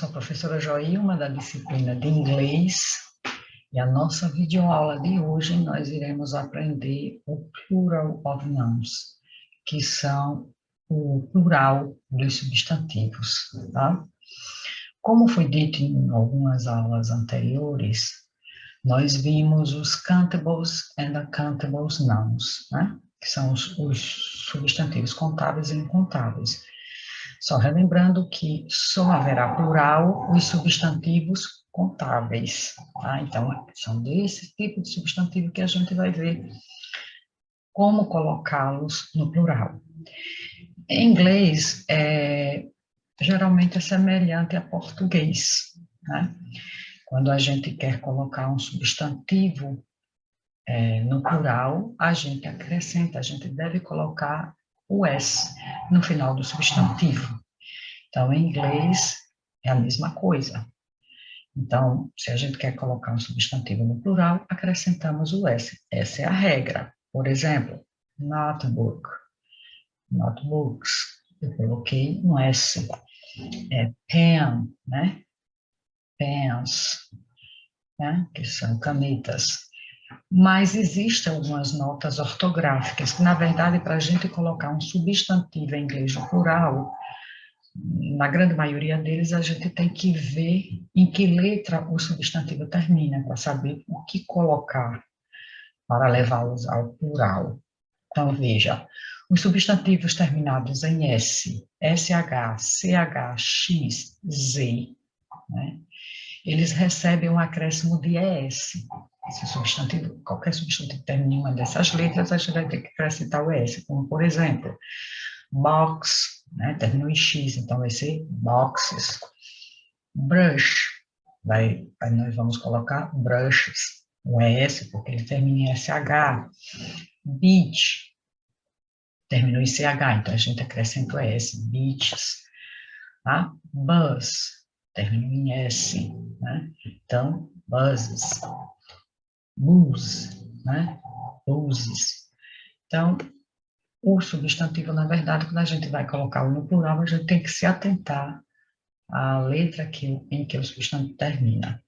sou a professora Joilma, da disciplina de inglês, e a nossa videoaula de hoje nós iremos aprender o plural of nouns, que são o plural dos substantivos, tá? Como foi dito em algumas aulas anteriores, nós vimos os countables and uncountables nouns, né? Que são os substantivos contáveis e incontáveis. Só relembrando que só haverá plural os substantivos contáveis, tá? Então, são desse tipo de substantivo que a gente vai ver como colocá-los no plural. Em inglês, geralmente é semelhante a português, né? Quando a gente quer colocar um substantivo no plural, a gente acrescenta, a gente deve colocar o S no final do substantivo. Então, em inglês, é a mesma coisa. Então, se a gente quer colocar um substantivo no plural, acrescentamos o S. Essa é a regra. Por exemplo, notebook, notebooks. Eu coloquei um S. Pen, né? Pens, né? Que são canetas. Mas existem algumas notas ortográficas que, na verdade, para a gente colocar um substantivo em inglês no plural, na grande maioria deles, a gente tem que ver em que letra o substantivo termina, para saber o que colocar para levá-los ao plural. Então, veja, os substantivos terminados em S, SH, CH, X, Z, né, eles recebem um acréscimo de ES. Esse substantivo, qualquer substantivo que termine em uma dessas letras, a gente vai ter que acrescentar o S, como, por exemplo, box, né, terminou em X, então vai ser boxes. Brush, nós vamos colocar brushes, o ES, porque ele termina em SH. Beach, terminou em CH, então a gente acrescenta o ES, beaches. Tá? Bus, terminou em S, né? Então, buses. Bus, né? Buses. Então, o substantivo, na verdade, quando a gente vai colocá-lo no plural, a gente tem que se atentar à letra em que o substantivo termina.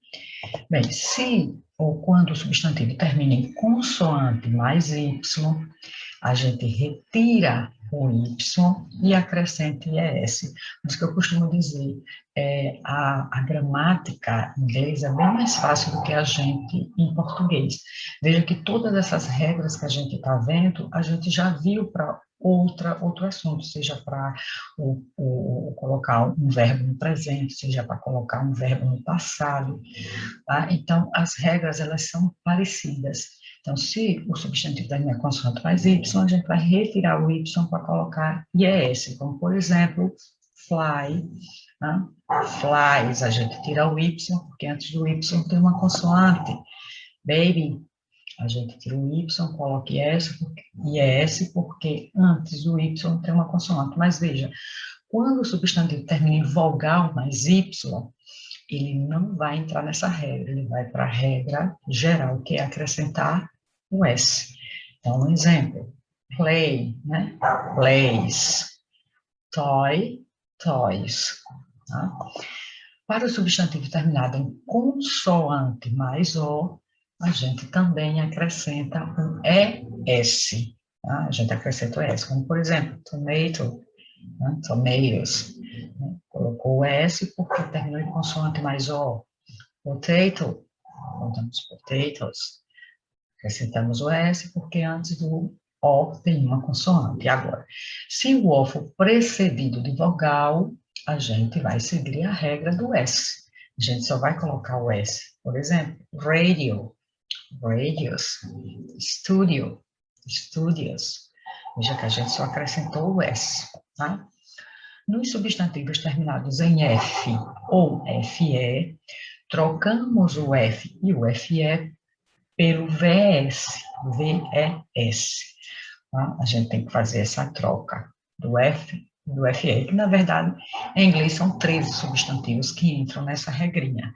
Bem, se ou quando o substantivo termina em consoante mais Y, a gente retira o Y e acrescenta IES. Por isso que eu costumo dizer, a gramática inglesa é bem mais fácil do que a gente em português. Veja que todas essas regras que a gente está vendo, a gente já viu para outro assunto, seja para colocar um verbo no presente, seja para colocar um verbo no passado, tá? Então, as regras, elas são parecidas. Então, se o substantivo termina com consoante mais Y, a gente vai retirar o Y para colocar IES, como, por exemplo, fly, né? Flies, a gente tira o Y, porque antes do Y tem uma consoante. Baby, a gente tira o Y, coloca IES, porque antes do Y tem uma consoante. Mas veja, quando o substantivo termina em vogal mais Y, ele não vai entrar nessa regra, ele vai para a regra geral, que é acrescentar o S. Então, um exemplo, play, né? Plays, toy, toys. Tá? Para o substantivo terminado em consoante mais O, a gente também acrescenta um ES. Tá? A gente acrescenta o S, como por exemplo, tomato, né? Tomatoes. Né? Colocou o S porque terminou em consoante mais O. Potato, colocamos potatoes. Acrescentamos o S porque antes do O tem uma consoante. E agora, se o O for precedido de vogal, a gente vai seguir a regra do S. A gente só vai colocar o S. Por exemplo, radio, radios, studio, studios. Veja que a gente só acrescentou o S, tá? Nos substantivos terminados em F ou FE, trocamos o F e o FE pelo VS, VES. Tá? A gente tem que fazer essa troca do F e do FE, que na verdade em inglês são 13 substantivos que entram nessa regrinha.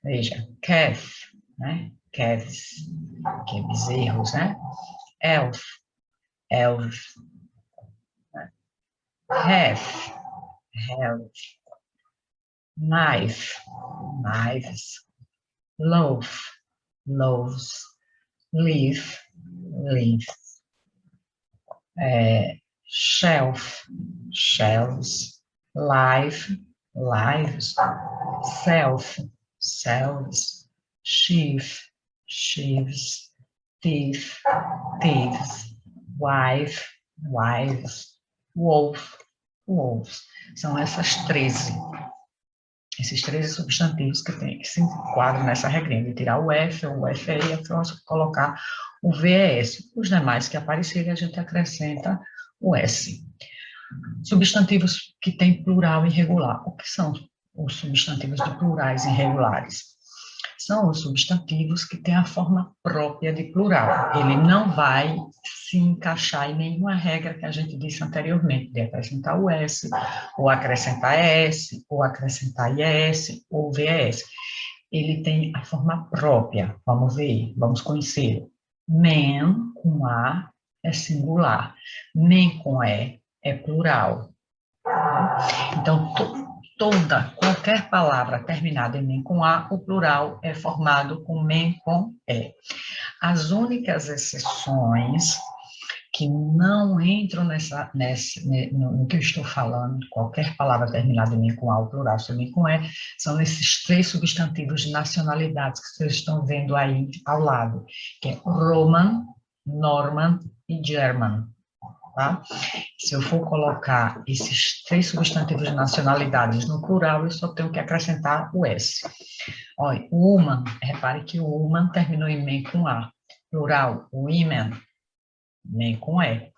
Veja, calf, né? Calves, que é bezerros, né? Elf, elf, né? Half, health, knife, knives, loaf, loaves, leaf, leaves, shelf, shelves, life, lives, self, selves, sheaf, sheaves, thief, thieves, wife, wives, wolf, wolves. São esses 13 substantivos que se enquadram nessa regrinha de tirar o F ou o FE e colocar o VES. Os demais que aparecerem, a gente acrescenta o S. Substantivos que têm plural irregular. O que são os substantivos de plurais irregulares? São os substantivos que têm a forma própria de plural. Ele não vai se encaixar em nenhuma regra que a gente disse anteriormente, de acrescentar o S, ou acrescentar S, ou acrescentar IS, ou VS. Ele tem a forma própria. Vamos ver, vamos conhecer. Man, com A, é singular. Men, com E, é plural. Então, qualquer palavra terminada em men com A, o plural é formado com men com E. As únicas exceções que não entram no que eu estou falando, qualquer palavra terminada em men com A, o plural é men com E, são esses 3 substantivos de nacionalidades que vocês estão vendo aí ao lado, que é Roman, Norman e German. Tá? Se eu for colocar esses 3 substantivos de nacionalidades no plural, eu só tenho que acrescentar o S. Olha, woman, repare que o woman terminou em men com A. Plural, women, men com E.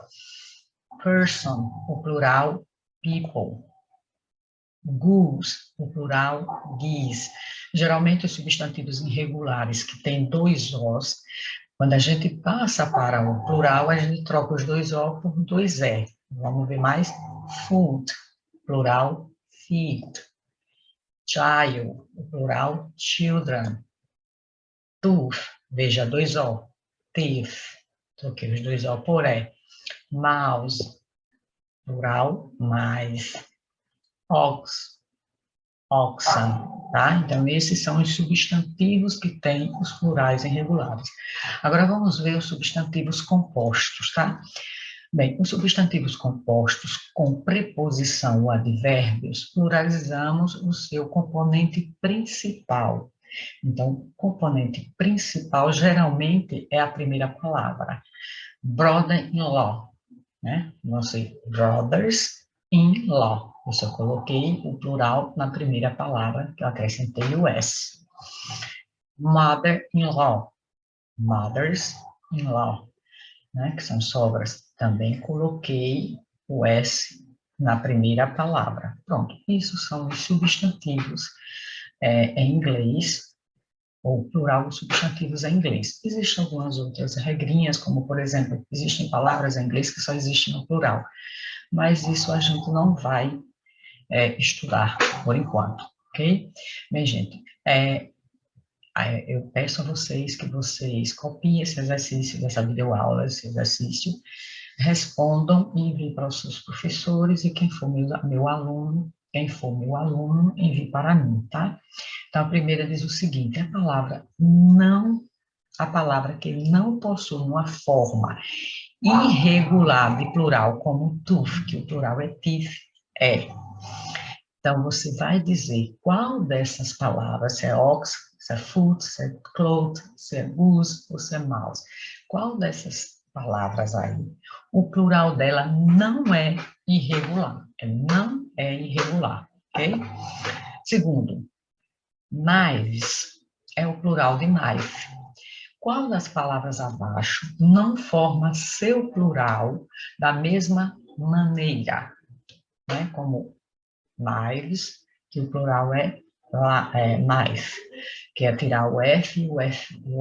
Person, o plural, people. Goose, o plural, geese. Geralmente, os substantivos irregulares que têm 2 Os, quando a gente passa para o plural, a gente troca os 2 O por 2 E. Vamos ver mais? Food, plural, feet. Child, o plural, children. Tooth, veja 2 O. Thief, troquei os 2 O por E. Mouse, plural, mice. Ox, oxen, tá? Então, esses são os substantivos que têm os plurais irregulares. Agora, vamos ver os substantivos compostos, tá? Bem, os substantivos compostos com preposição ou advérbios, pluralizamos o seu componente principal. Então, o componente principal, geralmente, é a primeira palavra. Brother-in-law, né? Vão ser brothers-in-law. Eu só coloquei o plural na primeira palavra, que eu acrescentei o S. Mother-in-law, mothers-in-law, né? Que são sogras. Também coloquei o S na primeira palavra. Pronto, isso são os substantivos em inglês, ou plural dos substantivos em inglês. Existem algumas outras regrinhas, como, por exemplo, existem palavras em inglês que só existem no plural, mas isso a gente não vai estudar por enquanto, ok? Bem, gente, eu peço a vocês que vocês copiem esse exercício dessa videoaula, esse exercício, respondam e enviem para os seus professores e quem for meu aluno, envie para mim, tá? Então, a primeira diz o seguinte, a palavra que não possui uma forma irregular de plural, como tooth, que o plural é teeth, é. Então, você vai dizer qual dessas palavras, se é ox, se é foot, se é cloth, se é goose ou se é mouse. Qual dessas palavras aí, o plural dela não é irregular. Não é irregular, ok? Segundo, knives é o plural de knife. Qual das palavras abaixo não forma seu plural da mesma maneira, né? Como knives, que o plural é knife, que é tirar o F, o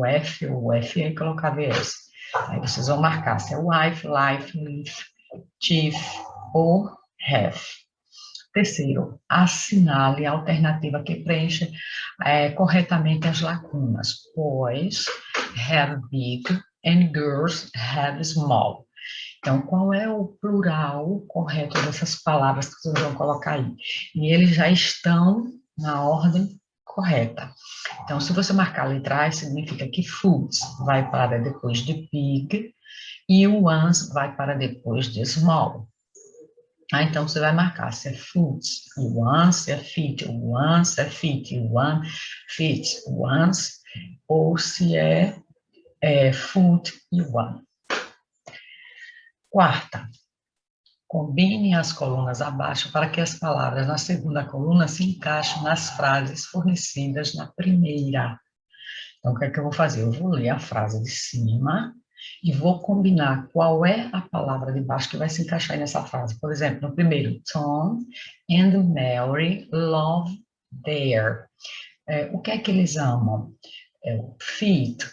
F e colocar VS. Aí vocês vão marcar se é wife, life, leaf, chief ou have. Terceiro, assinale a alternativa que preenche corretamente as lacunas. Boys have big and girls have small. Então, qual é o plural correto dessas palavras que vocês vão colocar aí? E eles já estão na ordem correta. Então, se você marcar a letra A, significa que foods vai para depois de big e o ones vai para depois de small. Então, você vai marcar se é foods, o ones, se é feet, o ones, se é feet, o one, feet, o ones, ou se é food e one. Quarta, combine as colunas abaixo para que as palavras na segunda coluna se encaixem nas frases fornecidas na primeira. Então, o que é que eu vou fazer? Eu vou ler a frase de cima e vou combinar qual é a palavra de baixo que vai se encaixar nessa frase. Por exemplo, no primeiro, Tom and Mary love their. O que é que eles amam? É o feet,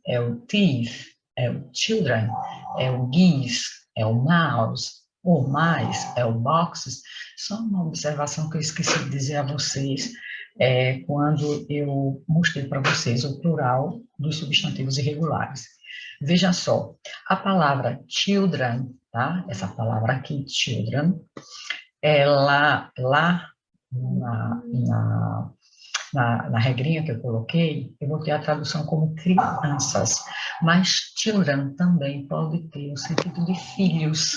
é o teeth, é o children, é o geese, é o mouse, o mais, é o boxes. Só uma observação que eu esqueci de dizer a vocês, quando eu mostrei para vocês o plural dos substantivos irregulares. Veja só, a palavra children, tá? Essa palavra aqui, children, ela lá na regrinha que eu coloquei, eu botei a tradução como crianças, mas children também pode ter o sentido de filhos,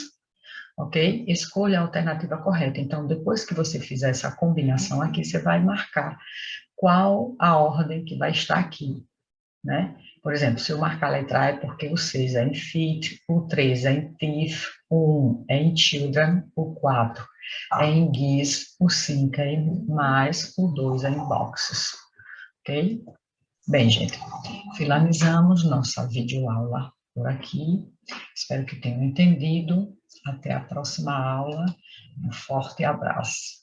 ok? Escolha a alternativa correta. Então, depois que você fizer essa combinação aqui, você vai marcar qual a ordem que vai estar aqui, né? Por exemplo, se eu marcar a letra A é porque o 6 é em feet, o 3 é em teeth, o 1 é em children, o 4 é em geese, o 5 é em mais, o 2 é em boxes, ok? Bem, gente, finalizamos nossa videoaula por aqui. Espero que tenham entendido. Até a próxima aula. Um forte abraço.